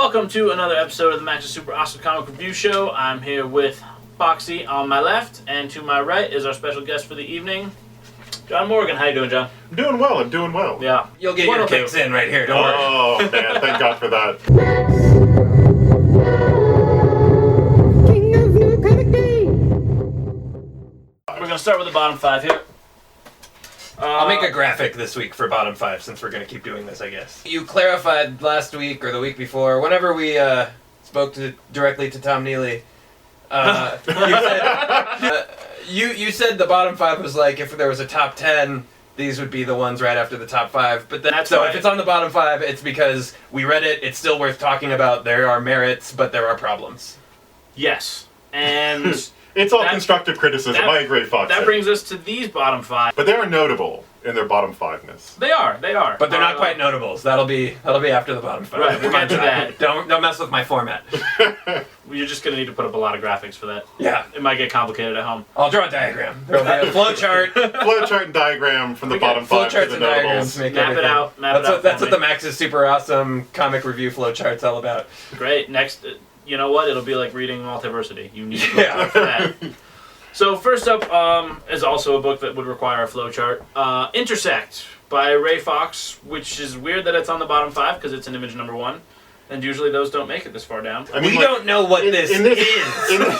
Welcome to another episode of the Max's Super Awesome Comic Review Show. I'm here with Foxy on my left, and to my right is our special guest for the evening, John Morgan. How you doing, John? I'm doing well. I'm doing well. Yeah. You'll get your kicks in right here, don't worry. Oh, man. Thank God for that. We're going to start with the bottom five here. I'll make a graphic this week for bottom five since we're going to keep doing this, I guess. You clarified last week or the week before, whenever we spoke directly to Tom Neely, you said the bottom five was like if there was a top 10, these would be the ones right after the top five. But then, That's so right. if it's on the bottom five, it's because we read it, it's still worth talking about. There are merits, but there are problems. Yes. And It's all constructive criticism. I agree, Fox. that brings us to these bottom five. But they are notable in their bottom fiveness. They are. But they're not quite notables. That'll be after the bottom five. Right, we'll get to that. Don't mess with my format. You're just going to need to put up a lot of graphics for that. Yeah. It might get complicated at home. I'll draw a diagram. There'll be a flow chart. Flowchart and diagram from the We got bottom five to Flowcharts the and diagrams notables. make Map it everything. out. Map it out. That's for what me. the Max's Super Awesome comic review flowchart's all about. Great. Next, you know what? It'll be like reading Multiversity. You need to go Yeah. for that. So first up is also a book that would require a flowchart. Intersect by Ray Fox, which is weird that it's on the bottom five because it's an image number one. And usually those don't make it this far down. I mean, We like, don't know what this is.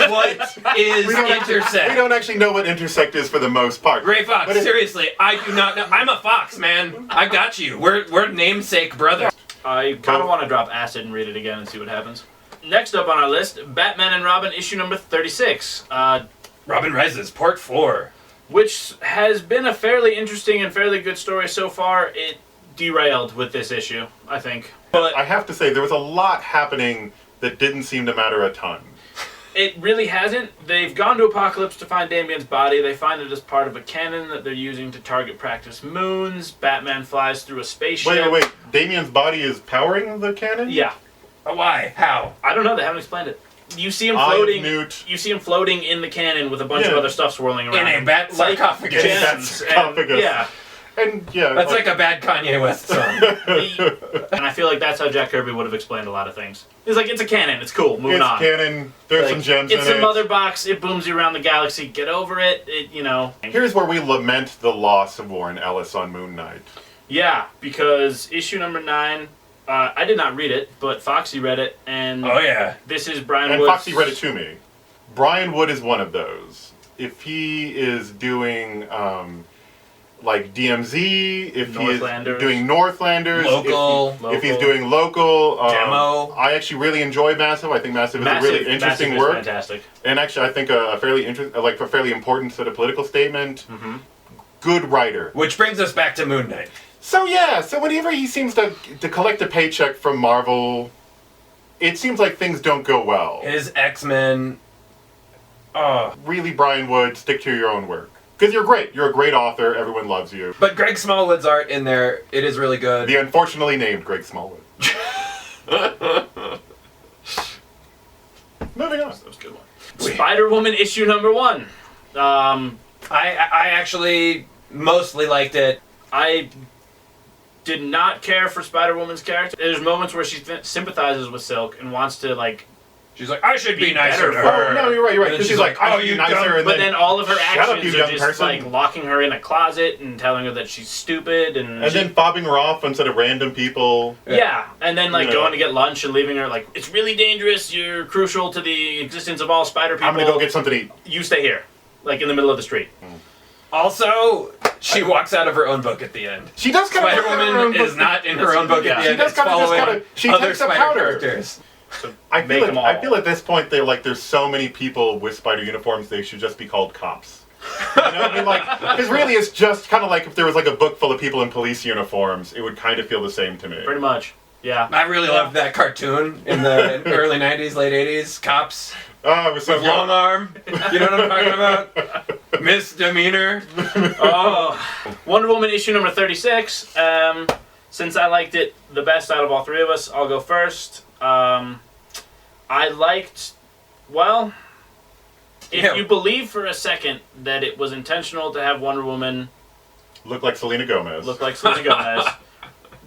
What is we Intersect? don't actually know what Intersect is for the most part. Ray Fox, But it- seriously, I do not know. I'm a fox, man. I got you. We're namesake brothers. I kind of want to drop acid and read it again and see what happens. Next up on our list, Batman and Robin issue number 36. Robin Rises, Part 4. Which has been a fairly interesting and fairly good story so far. It derailed with this issue, I think. But I have to say, there was a lot happening that didn't seem to matter a ton. it really hasn't. They've gone to Apocalypse to find Damian's body. They find it as part of a cannon that they're using to target practice moons. Batman flies through a spaceship. Wait. Damian's body is powering the cannon? Yeah. Why? How? I don't know. They haven't explained it. You see him Eye of floating. Newt. You see him floating in the cannon with a bunch of Yeah. other stuff swirling around. In a him. bat Like sarcophagus. In a bat gems sarcophagus. and- yeah. And, yeah. That's like a bad Kanye West song. And I feel like that's how Jack Kirby would have explained a lot of things. He's like, it's a cannon, it's cool, moving it's on. canon. There's Like, some gems it's in a it. mother box, it booms you around the galaxy, get over it, you know. Here's where we lament the loss of Warren Ellis on Moon Knight. Yeah, because issue number 9, I did not read it, but Foxy read it, and Oh, yeah. this is Brian And Wood's... Foxy read it to me. Brian Wood is one of those. If he is doing like DMZ, if he is Northlanders. doing Northlanders, Local. if he's doing local, Demo. I actually really enjoy Massive. I think Massive is a really interesting Massive work, is fantastic. and actually I think a fairly a fairly important sort of political statement. Mm-hmm. Good writer. Which brings us back to Moon Knight. So whenever he seems to collect a paycheck from Marvel, it seems like things don't go well. His X-Men. Oh. Really, Brian Wood, stick to your own work. Because you're great. You're a great author. Everyone loves you. But Greg Smallwood's art in there, it is really good. The unfortunately named Greg Smallwood. Moving on. That was a good one. Spider-Woman issue number 1. I actually mostly liked it. I did not care for Spider-Woman's character. There's moments where she sympathizes with Silk and wants to, like... She's like, I should be Be nicer better to for her. Oh, no, you're right. And then Because she's like, oh, you nicer. dumb. And But then all of her shut up, actions you are young just, person. like, locking her in a closet and telling her that she's stupid and... then fobbing her off instead of random people. Yeah, and then, like, Yeah. going to get lunch and leaving her, like, it's really dangerous, you're crucial to the existence of all spider people. I'm going to go get something to eat. You stay here. Like, in the middle of the street. Also, she walks out of her own book at the end. She does kind of... Spider-Woman is not in her own book at the Yeah. end. She does It's kinda just following kinda- she other takes a Spider powder. characters. So I make them all. feel at this point, there's so many people with spider uniforms, they should just be called cops. You know what I mean? Like, because really it's just kind of like if there was like a book full of people in police uniforms, it would kind of feel the same to me. Pretty much. Yeah. I really loved that cartoon in the early 90s, late 80s. Cops Oh, it was so with good. long arm. You know what I'm talking about? Misdemeanor. Oh, Wonder Woman issue number 36. Since I liked it the best out of all three of us, I'll go first. I liked, well, if you believe for a second that it was intentional to have Wonder Woman Look like Selena Gomez. look like Selena Gomez,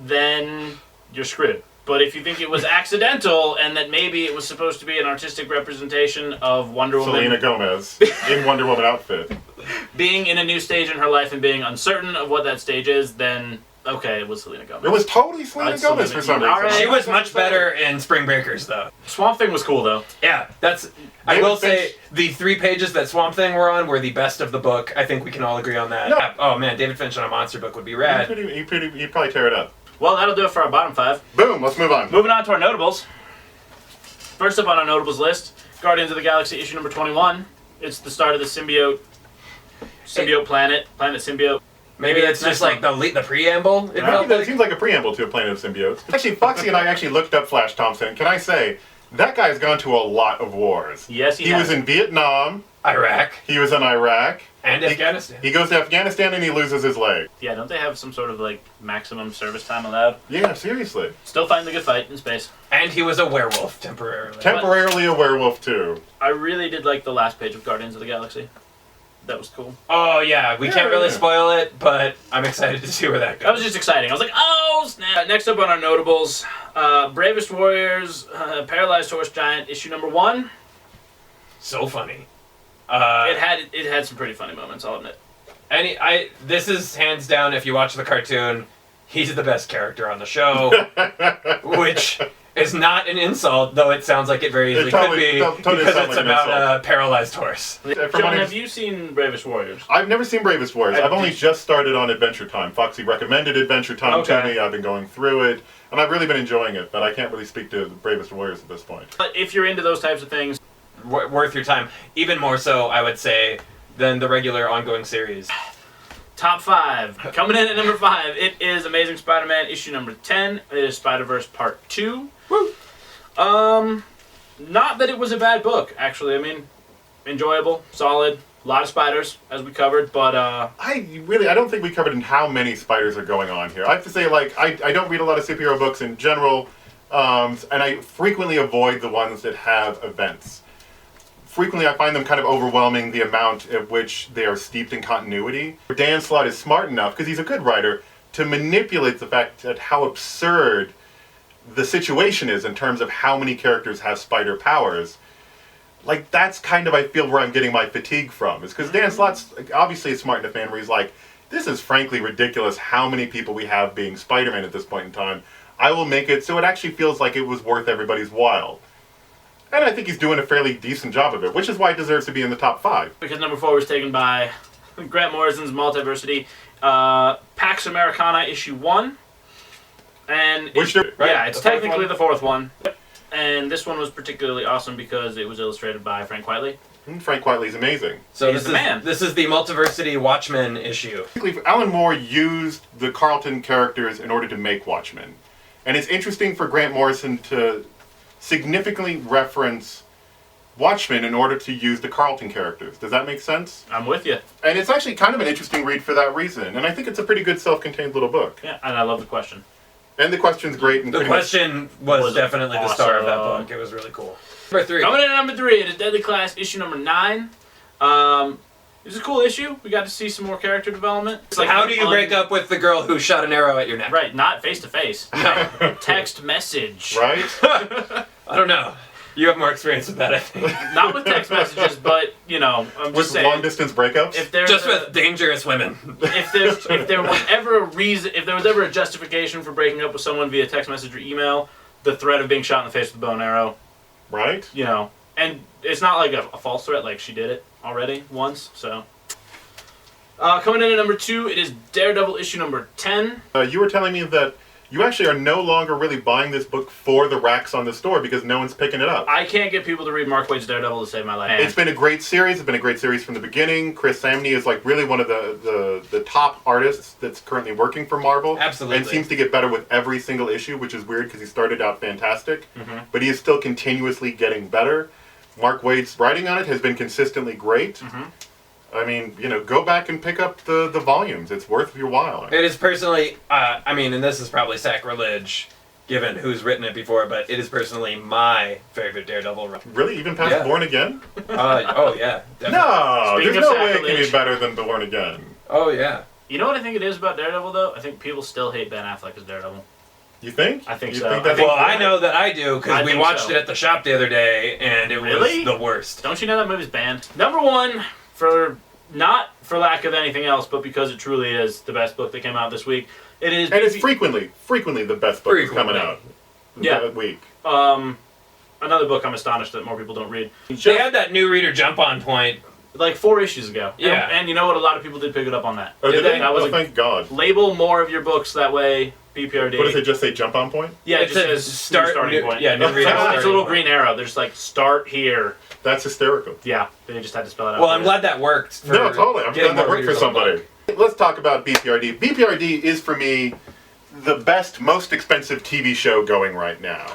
then you're screwed. But if you think it was accidental and that maybe it was supposed to be an artistic representation of Wonder Woman... Selena Gomez in Wonder Woman outfit. Being in a new stage in her life and being uncertain of what that stage is, then... Okay, it was Selena Gomez. It was totally Selena Gomez for some reason. Alright. She was much better in Spring Breakers, though. Swamp Thing was cool, though. Yeah, that's... I will say, the 3 pages that Swamp Thing were on were the best of the book. I think we can all agree on that. No. Oh man, David Finch on a monster book would be rad. He'd probably tear it up. Well, that'll do it for our bottom 5. Boom, let's move on. Moving on to our notables. First up on our notables list, Guardians of the Galaxy issue number 21. It's the start of the symbiote planet symbiote. Maybe it's just like the preamble. It felt That like. seems like a preamble to a Planet of Symbiotes. Actually, Foxy and I actually looked up Flash Thompson. Can I say, that guy's gone to a lot of wars. Yes, he was in Vietnam. Iraq. He was in Iraq. And Afghanistan. He goes to Afghanistan and he loses his leg. Yeah, don't they have some sort of like maximum service time allowed? Yeah, seriously. Still fighting the good fight in space. And he was a werewolf temporarily. Temporarily a werewolf too. I really did like the last page of Guardians of the Galaxy. That was cool. Oh yeah, we can't really spoil it, but I'm excited to see where that goes. That was just exciting. I was like, oh snap! Next up on our notables, Bravest Warriors, Paralyzed Horse Giant, issue number 1. So funny. It had some pretty funny moments, I'll admit. This is hands down, if you watch the cartoon, he's the best character on the show, which is not an insult, though it sounds like it very easily could be, because it's about a paralyzed horse. John, have you seen Bravest Warriors? I've never seen Bravest Warriors. I've only just started on Adventure Time. Foxy recommended Adventure Time to me. I've been going through it, and I've really been enjoying it, but I can't really speak to the Bravest Warriors at this point. But if you're into those types of things... Worth your time. Even more so, I would say, than the regular ongoing series. Top 5. Coming in at number 5, it is Amazing Spider-Man issue number 10. It is Spider-Verse Part 2. Woo! Not that it was a bad book, actually. I mean, enjoyable, solid, a lot of spiders, as we covered, but I don't think we covered in how many spiders are going on here. I have to say, like, I don't read a lot of superhero books in general, and I frequently avoid the ones that have events. Frequently, I find them kind of overwhelming, the amount at which they are steeped in continuity. Dan Slott is smart enough, because he's a good writer, to manipulate the fact that how absurd the situation is in terms of how many characters have spider powers. Like, that's kind of, I feel, where I'm getting my fatigue from. Is because Dan Slott's obviously smart enough fan where he's like, this is frankly ridiculous how many people we have being Spider-Man at this point in time. I will make it so it actually feels like it was worth everybody's while. And I think he's doing a fairly decent job of it, which is why it deserves to be in the top 5. because number 4 was taken by Grant Morrison's Multiversity, Pax Americana issue 1. And it's technically the 4th one. And this one was particularly awesome because it was illustrated by Frank Quitely. Frank Quitely's amazing. So He's the man. This is the Multiversity Watchmen issue. Alan Moore used the Carlton characters in order to make Watchmen. And it's interesting for Grant Morrison to significantly reference Watchmen in order to use the Carlton characters. Does that make sense? I'm with you. And it's actually kind of an interesting read for that reason. And I think it's a pretty good self-contained little book. Yeah, and I love the question. And the question's great. And The question was definitely the star of that awesome. book. It was really cool. Number 3. Coming in at number 3, it is Deadly Class issue number 9. It's a cool issue. We got to see some more character development. It's So how do you break up with the girl who shot an arrow at your neck? Right, not face to face. No, text message. Right? I don't know. You have more experience with that, I think. Not with text messages, but I'm With just saying. long-distance breakups? If there's Just with dangerous women. if there was ever a reason, if there was ever a justification for breaking up with someone via text message or email, the threat of being shot in the face with a bow and arrow, Right? and it's not like a false threat, like she did it already once, so. Coming in at number 2, it is Daredevil issue number 10. You were telling me that you actually are no longer really buying this book for the racks on the store because no one's picking it up. I can't get people to read Mark Waid's Daredevil to save my life. It's been a great series. It's been a great series from the beginning. Chris Samney is like really one of the top artists that's currently working for Marvel. Absolutely. And seems to get better with every single issue, which is weird because he started out fantastic. Mm-hmm. But he is still continuously getting better. Mark Waid's writing on it has been consistently great. Mm-hmm. I mean, go back and pick up the volumes. It's worth your while. It is personally, and this is probably sacrilege, given who's written it before, but it is personally my favorite Daredevil run. Really? Even past Born Again? Oh, yeah. Definitely. No! Speaking There's of no way it can sacrilege. be better than Born Again. Oh, yeah. You know what I think it is about Daredevil, though? I think people still hate Ben Affleck as Daredevil. You think? I think You so. Think that's Well, I know that I do I because we think watched so. it at the shop the other day, and it Really? was the worst. Don't you know that movie's banned? Number one, not for lack of anything else, but because it truly is the best book that came out this week. It is. And it's frequently the best book that's coming out. Yeah. That week. Another book I'm astonished that more people don't read. They had that new reader jump on point. Like 4 issues ago. Yeah. And you know what? A lot of people did pick it up on that. Oh, did they? That was Thank God. label more of your books that way. B.P.R.D. What does it just say? Jump on point? Yeah, it It just says says starting point. Yeah, new reader. It's a starting little point. green arrow. There's like start here. That's hysterical. Yeah, they just had to spell it out. Well, I'm glad that worked. For No, totally. I'm getting glad that more worked for readers on somebody. book. Let's talk about B.P.R.D. B.P.R.D. is, for me, the best, most expensive TV show going right now.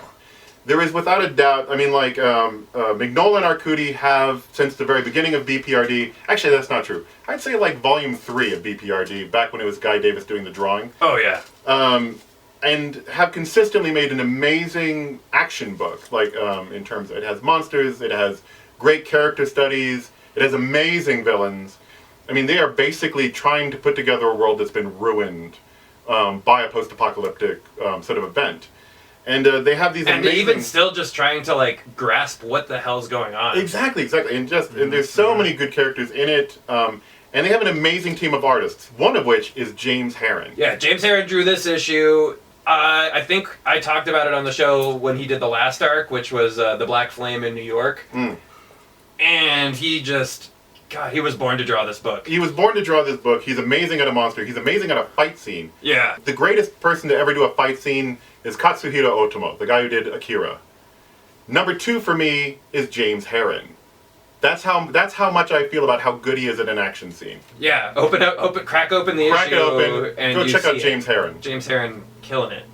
There is, without a doubt, I mean, like, Mignola and Arcudi have, since the very beginning of B.P.R.D., actually, that's not true. I'd say, like, volume 3 of B.P.R.D., back when it was Guy Davis doing the drawing. Oh, yeah. And have consistently made an amazing action book. Like, in terms of, it has monsters, it has great character studies, it has amazing villains. I mean, they are basically trying to put together a world that's been ruined by a post-apocalyptic sort of event. And they have these And amazing... even still just trying to, like, grasp what the hell's going on. Exactly. And there's so many good characters in it. And they have an amazing team of artists, one of which is James Herron. Yeah, James Herron drew this issue. I think I talked about it on the show when he did the last arc, which was The Black Flame in New York. Mm. And he just... God, he was born to draw this book. He was born to draw this book. He's amazing at a monster. He's amazing at a fight scene. Yeah. The greatest person to ever do a fight scene is Katsuhiro Otomo, the guy who did Akira. Number 2 for me is James Herron. That's how much I feel about how good he is at an action scene. Yeah, crack open the Crack issue. it open. And Go you check out see James Herron. James Herron killing it.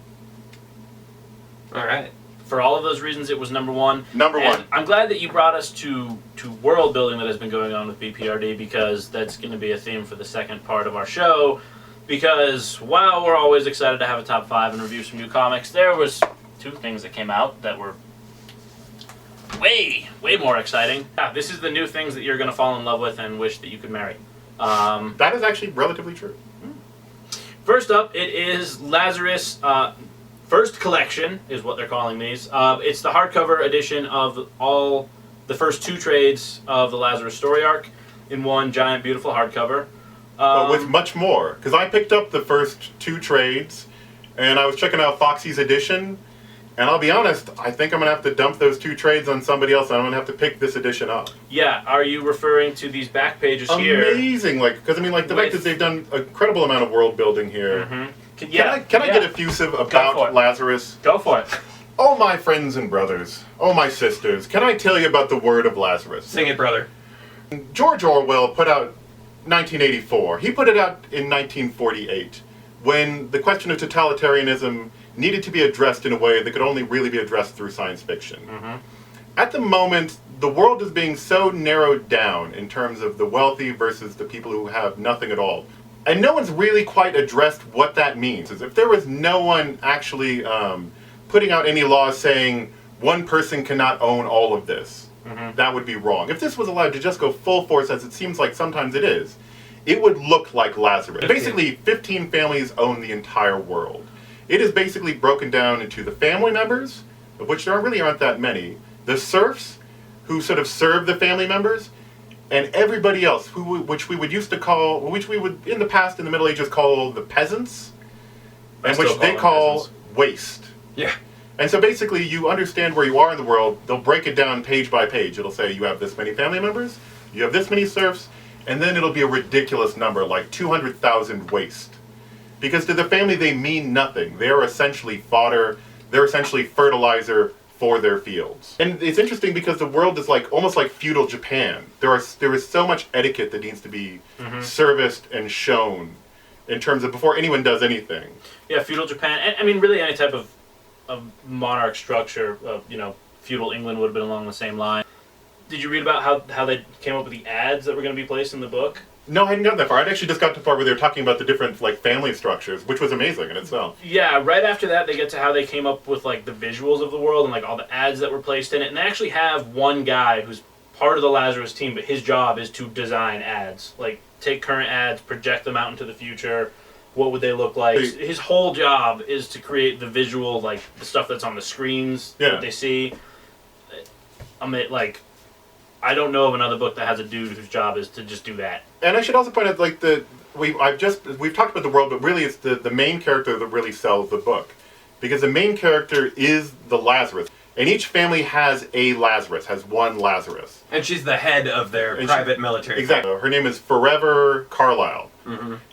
All right. For all of those reasons, it was number one. Number And one. I'm glad that you brought us to world building that has been going on with B.P.R.D. because that's going to be a theme for the second part of our show. Because while we're always excited to have a top 5 and review some new comics, there was 2 things that came out that were way more exciting. Yeah, this is the new things that you're going to fall in love with and wish that you could marry. That is actually relatively true. First up, it is Lazarus. First collection is what they're calling these. It's the hardcover edition of all the first 2 trades of the Lazarus story arc in one giant, beautiful hardcover. But with much more. Because I picked up the first 2 trades, and I was checking out Foxy's edition, and I'll be honest, I think I'm going to have to dump those 2 trades on somebody else, and I'm going to have to pick this edition up. Yeah, are you referring to these back pages here? Amazing! Because I mean, the fact that they've done an incredible amount of world building here. Mm-hmm. Can I get effusive about Lazarus? Go for it. Oh, my friends and brothers. Oh, my sisters. Can I tell you about the word of Lazarus? Sing it, brother. George Orwell put out 1984. He put it out in 1948, when the question of totalitarianism needed to be addressed in a way that could only really be addressed through science fiction. Mm-hmm. At the moment, the world is being so narrowed down in terms of the wealthy versus the people who have nothing at all. And no one's really quite addressed what that means. As if there was no one actually putting out any laws saying one person cannot own all of this. Mm-hmm. That would be wrong. If this was allowed to just go full force, as it seems like sometimes it is, it would look like Lazarus. Basically, 15 families own the entire world. It is basically broken down into the family members, of which there really aren't that many, the serfs, who sort of serve the family members, and everybody else, which we would in the past in the Middle Ages call the peasants, and which they call waste. Yeah. And so basically you understand where you are in the world, they'll break it down page by page. It'll say you have this many family members, you have this many serfs, and then it'll be a ridiculous number, like 200,000 waste. Because to the family they mean nothing. They're essentially fodder, they're essentially fertilizer for their fields. And it's interesting because the world is almost like feudal Japan. There is so much etiquette that needs to be serviced and shown in terms of before anyone does anything. Yeah, feudal Japan, and I mean really any type of monarch structure of, feudal England would have been along the same line. Did you read about how they came up with the ads that were going to be placed in the book? No, I hadn't gotten that far. I'd actually just got to the part where they were talking about the different family structures, which was amazing in itself. Yeah, right after that they get to how they came up with the visuals of the world and all the ads that were placed in it. And they actually have one guy who's part of the Lazarus team, but his job is to design ads. Take current ads, project them out into the future, what would they look like. His whole job is to create the visual, like the stuff that's on the screens that they see. I mean, like, I don't know of another book that has a dude whose job is to just do that. And I should also point out, like, we've talked about the world, but really it's the main character that really sells the book, because the main character is the Lazarus, and each family has a Lazarus, has one Lazarus, and she's the head of their private military. Exactly. Her name is Forever Carlisle,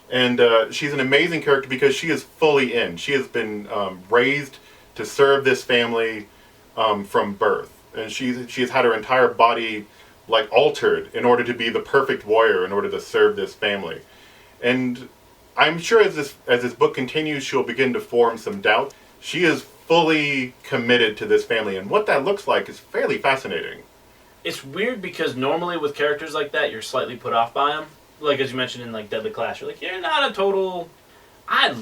and she's an amazing character because she is fully in. She has been raised to serve this family from birth, and she has had her entire body like altered in order to be the perfect warrior in order to serve this family. And I'm sure as this book continues, she'll begin to form some doubt. She is fully committed to this family, and what that looks like is fairly fascinating. It's weird because normally with characters like that, you're slightly put off by them. Like, as you mentioned in like Deadly Clash, you're like, you're not a total... I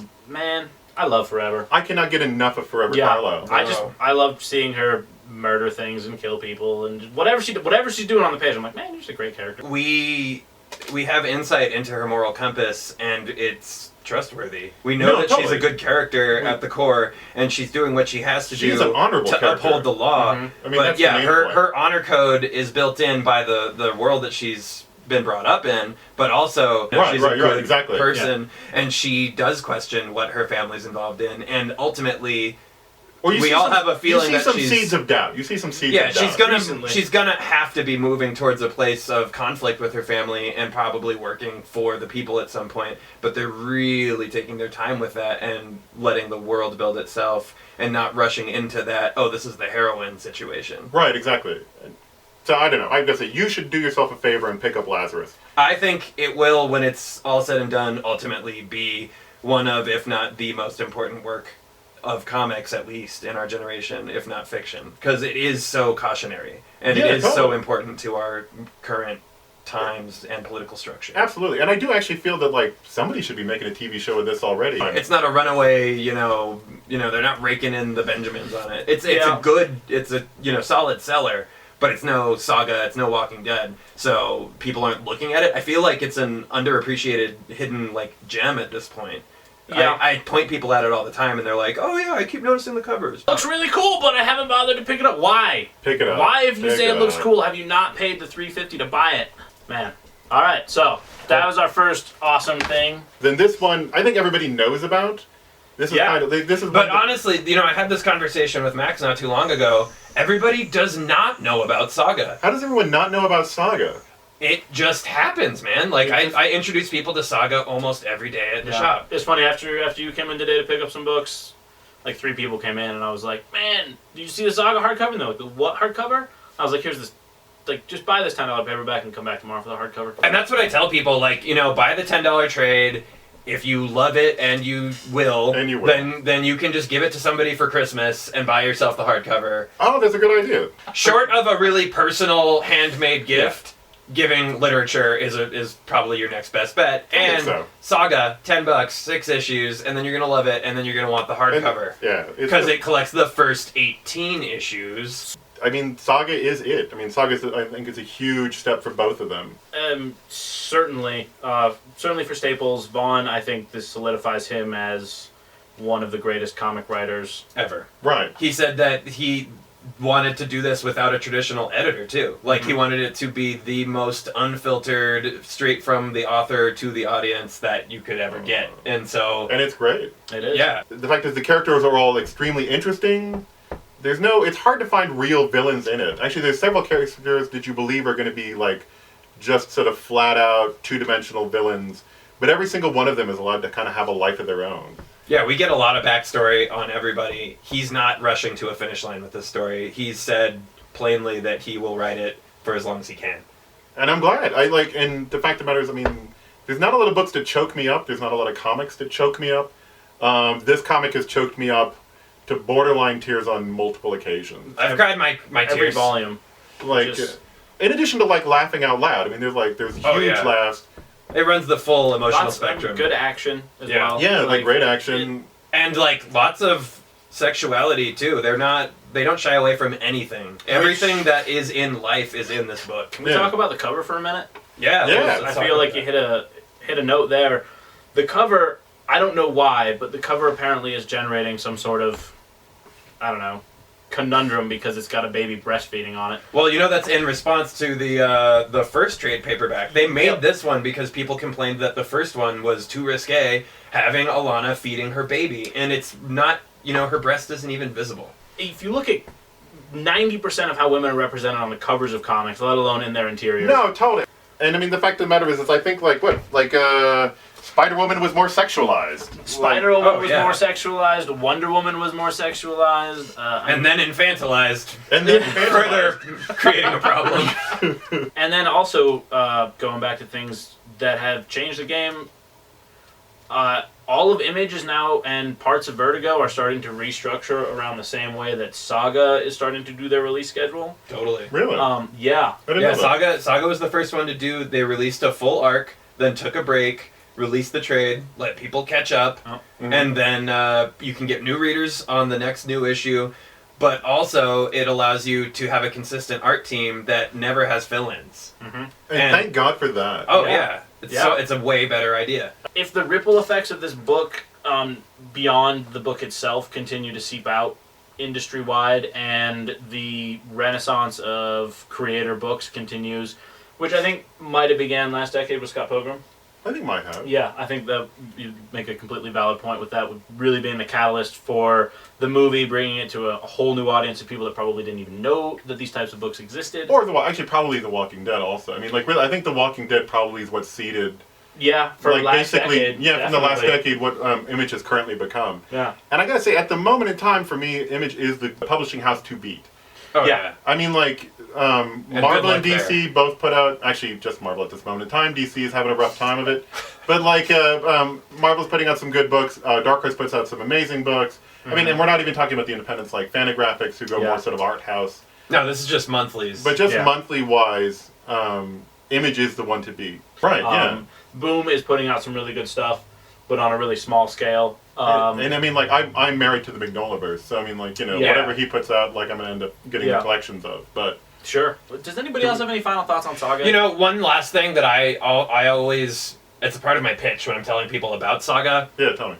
love Forever. I cannot get enough of Forever Carlisle. I love seeing her murder things and kill people and whatever she's doing on the page. I'm like, man, you're just a great character. We have insight into her moral compass, and it's trustworthy. We know that she's a good character at the core, and she's doing what she has to do an honorable to character. Uphold the law. I mean, but yeah, her honor code is built in by the world that she's been brought up in, but also she's a good person, and she does question what her family's involved in, and ultimately we all have a feeling that she's... You see some seeds of doubt. You see some seeds of doubt. She's gonna have to be moving towards a place of conflict with her family and probably working for the people at some point, but they're really taking their time with that and letting the world build itself and not rushing into that, oh, this is the heroine situation. Right, exactly. So, I don't know. I guess you should do yourself a favor and pick up Lazarus. I think it will, when it's all said and done, ultimately be one of, if not the most important work of comics, at least in our generation, if not fiction, because it is so cautionary, and it is so important to our current times and political structure. Absolutely, and I do actually feel that like somebody should be making a TV show of this already. It's not a runaway, they're not raking in the Benjamins on it. It's a solid seller, but it's no Saga, it's no Walking Dead, so people aren't looking at it. I feel like it's an underappreciated, hidden like gem at this point. Yeah, I point people at it all the time, and they're like, "Oh yeah, I keep noticing the covers. Looks really cool, but I haven't bothered to pick it up. Why? Pick it up. Why, if you say it looks cool, have you not paid the $3.50 to buy it, man?" All right, so that was our first awesome thing. Then this one, I think everybody knows about. This is But honestly, I had this conversation with Max not too long ago. Everybody does not know about Saga. How does everyone not know about Saga? It just happens, man. Like, I introduce people to Saga almost every day at the shop. It's funny, after you came in today to pick up some books, like 3 people came in, and I was like, man, did you see the Saga hardcover? And they're like, the what hardcover? I was like, here's this, like, just buy this $10 paperback and come back tomorrow for the hardcover. And that's what I tell people, like, buy the $10 trade. If you love it, and you will, then you can just give it to somebody for Christmas and buy yourself the hardcover. Oh, that's a good idea. Short of a really personal handmade gift, giving literature is probably your next best bet. And Saga, $10, 6 issues, and then you're gonna love it, and then you're gonna want the hardcover. Because it collects the first 18 issues. I mean, Saga is it. I mean, I think it's a huge step for both of them. Certainly for Staples. Vaughn, I think this solidifies him as one of the greatest comic writers ever. Right. He said that he wanted to do this without a traditional editor, too. Like, he wanted it to be the most unfiltered, straight from the author to the audience that you could ever get. And it's great. It is. Yeah. The fact is the characters are all extremely interesting. It's hard to find real villains in it. Actually, there's several characters that you believe are going to be, like, just sort of flat-out, two-dimensional villains. But every single one of them is allowed to kind of have a life of their own. Yeah, we get a lot of backstory on everybody. He's not rushing to a finish line with this story. He's said plainly that he will write it for as long as he can. And I'm glad. And the fact of the matter is, I mean, there's not a lot of books that choke me up. There's not a lot of comics that choke me up. This comic has choked me up to borderline tears on multiple occasions. I've cried my tears. Every volume. Like, in addition to, like, laughing out loud. I mean, there's huge laughs. It runs the full emotional spectrum. Good action as well. Yeah, like great action. And, like, lots of sexuality, too. They don't shy away from anything. Everything that is in life is in this book. Can we talk about the cover for a minute? Yeah. I feel like you hit a note there. The cover, I don't know why, but the cover apparently is generating some sort of, I don't know, conundrum because it's got a baby breastfeeding on it. Well, that's in response to the first trade paperback. They made this one because people complained that the first one was too risque, having Alana feeding her baby, and it's not, her breast isn't even visible. If you look at 90% of how women are represented on the covers of comics, let alone in their interiors. No, totally. And I mean, the fact of the matter is I think Spider-Woman was more sexualized. Spider-Woman was more sexualized. Wonder Woman was more sexualized. And then infantilized. And then further creating a problem. And then also, going back to things that have changed the game, all of Image is now, and parts of Vertigo are starting to restructure around the same way that Saga is starting to do their release schedule. Totally. Really? Yeah. Saga was the first one to do. They released a full arc, then took a break, released the trade, let people catch up, and then you can get new readers on the next new issue. But also, it allows you to have a consistent art team that never has fill-ins. Mm-hmm. And thank God for that. Oh yeah. It's a way better idea. If the ripple effects of this book, beyond the book itself, continue to seep out industry-wide, and the renaissance of creator books continues, which I think might have began last decade with Scott Pilgrim. I think might have. Yeah, I think that you make a completely valid point with that, with really being the catalyst for the movie, bringing it to a whole new audience of people that probably didn't even know that these types of books existed. Or probably The Walking Dead also. I mean, really, I think The Walking Dead probably is what seeded. Yeah, for last decade. Yeah, from the last decade, what Image has currently become. Yeah. And I gotta say, at the moment in time, for me, Image is the publishing house to beat. Oh yeah. I mean, Marvel and DC both put out, actually just Marvel at this moment in time, DC is having a rough time of it, but Marvel's putting out some good books, Dark Horse puts out some amazing books. Mm-hmm. I mean, and we're not even talking about the independents like Fantagraphics, who go more sort of art house. No, this is just monthlies. But just monthly wise, Image is the one to beat. Right, Boom is putting out some really good stuff, but on a really small scale. And I mean, I'm married to the Magnolaverse, so I mean, whatever he puts out, I'm going to end up getting the collections of. But sure. Does anybody else have any final thoughts on Saga? One last thing that I always, it's a part of my pitch when I'm telling people about Saga. Yeah, tell me.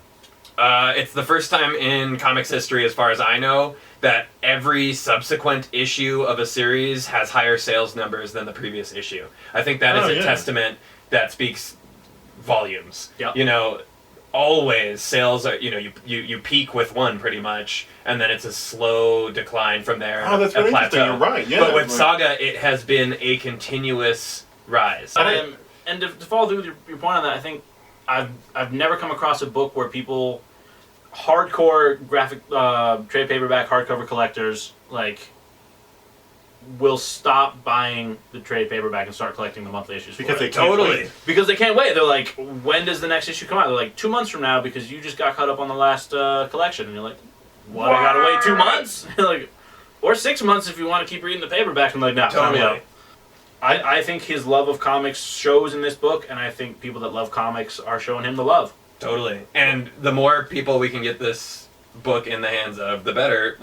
It's the first time in comics history, as far as I know, that every subsequent issue of a series has higher sales numbers than the previous issue. I think that is a testament that speaks volumes. Yep. Always sales are, you peak with one pretty much, and then it's a slow decline from there. Oh, that's really interesting. You're right. Yeah. But with Saga, it has been a continuous rise. And to follow through with your point on that, I think I've never come across a book where people, hardcore graphic trade paperback hardcover collectors, will stop buying the trade paperback and start collecting the monthly issues because they can't wait. Because they can't wait. They're like, when does the next issue come out? They're like, 2 months from now, because you just got caught up on the last collection. And you're like, what? I gotta wait 2 months? Like, or 6 months if you want to keep reading the paperback. I'm like, no, totally. I think his love of comics shows in this book, and I think people that love comics are showing him the love. Totally. And the more people we can get this book in the hands of, the better.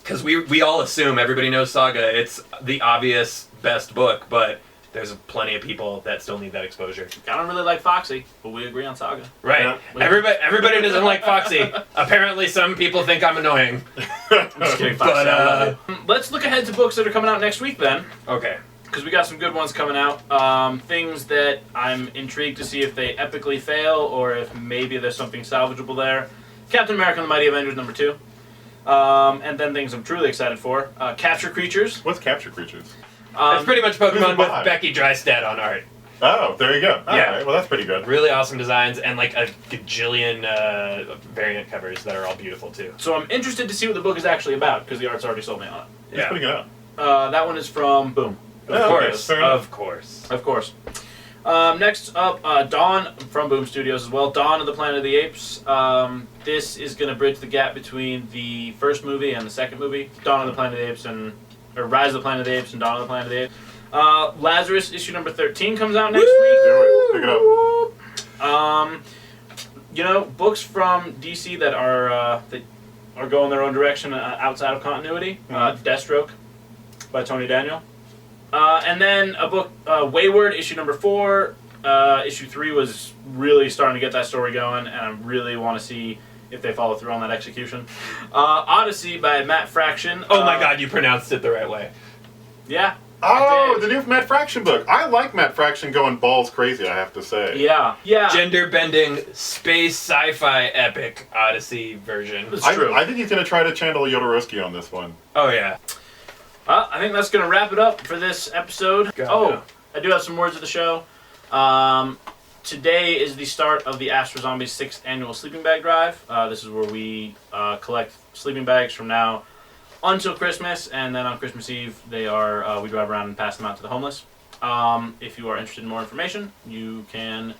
Because we all assume everybody knows Saga. It's the obvious best book, but there's plenty of people that still need that exposure. I don't really like Foxy, but we agree on Saga. Right. Yeah. Everybody doesn't like Foxy. Apparently some people think I'm annoying. I'm just kidding, Foxy. But let's look ahead to books that are coming out next week then. Okay. Because we got some good ones coming out. Things that I'm intrigued to see if they epically fail or if maybe there's something salvageable there. Captain America and the Mighty Avengers #2. And then things I'm truly excited for. Capture Creatures. What's Capture Creatures? It's pretty much Pokemon with Becky Drystad on art. Oh, there you go. All right. Well, that's pretty good. Really awesome designs and a gajillion variant covers that are all beautiful too. So I'm interested to see what the book is actually about because the art's already sold me on it. Who's putting it out? That one is from Boom. Of course. Next up, Dawn from Boom Studios as well. Dawn of the Planet of the Apes. This is going to bridge the gap between the first movie and the second movie. Dawn of the Planet of the Apes or Rise of the Planet of the Apes and Dawn of the Planet of the Apes. Lazarus issue number 13 comes out next week. Pick it up. Books from DC that are going their own direction outside of continuity. Deathstroke by Tony Daniel. And then a book, Wayward, issue number 4. issue 3 was really starting to get that story going, and I really want to see if they follow through on that execution. Odyssey by Matt Fraction. Oh my god, you pronounced it the right way. Yeah. Oh, the new Matt Fraction book. I like Matt Fraction going balls crazy, I have to say. Yeah. Yeah. Gender-bending, space sci-fi epic Odyssey version. It's true. I think he's going to try to channel Jodorowsky on this one. Oh, yeah. I think that's going to wrap it up for this episode. No. I do have some words of the show. Today is the start of the Astro Zombies 6th annual sleeping bag drive. This is where we collect sleeping bags from now until Christmas, and then on Christmas Eve we drive around and pass them out to the homeless. If you are interested in more information, you can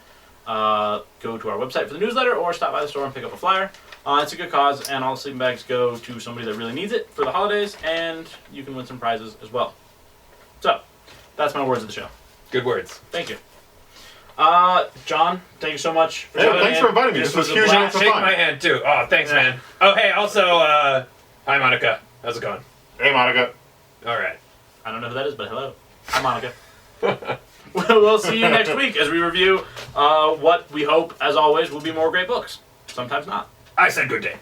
go to our website for the newsletter or stop by the store and pick up a flyer. It's a good cause, and all the sleeping bags go to somebody that really needs it for the holidays, and you can win some prizes as well. So, that's my words of the show. Good words. Thank you. John, thank you so much for joining thanks for inviting me. This was huge and Shake my hand, too. Oh, thanks, man. Oh, hey, also, hi, Monica. How's it going? Hey, Monica. All right. I don't know who that is, but hello. Hi, Monica. We'll see you next week as we review what we hope, as always, will be more great books. Sometimes not. I said good day.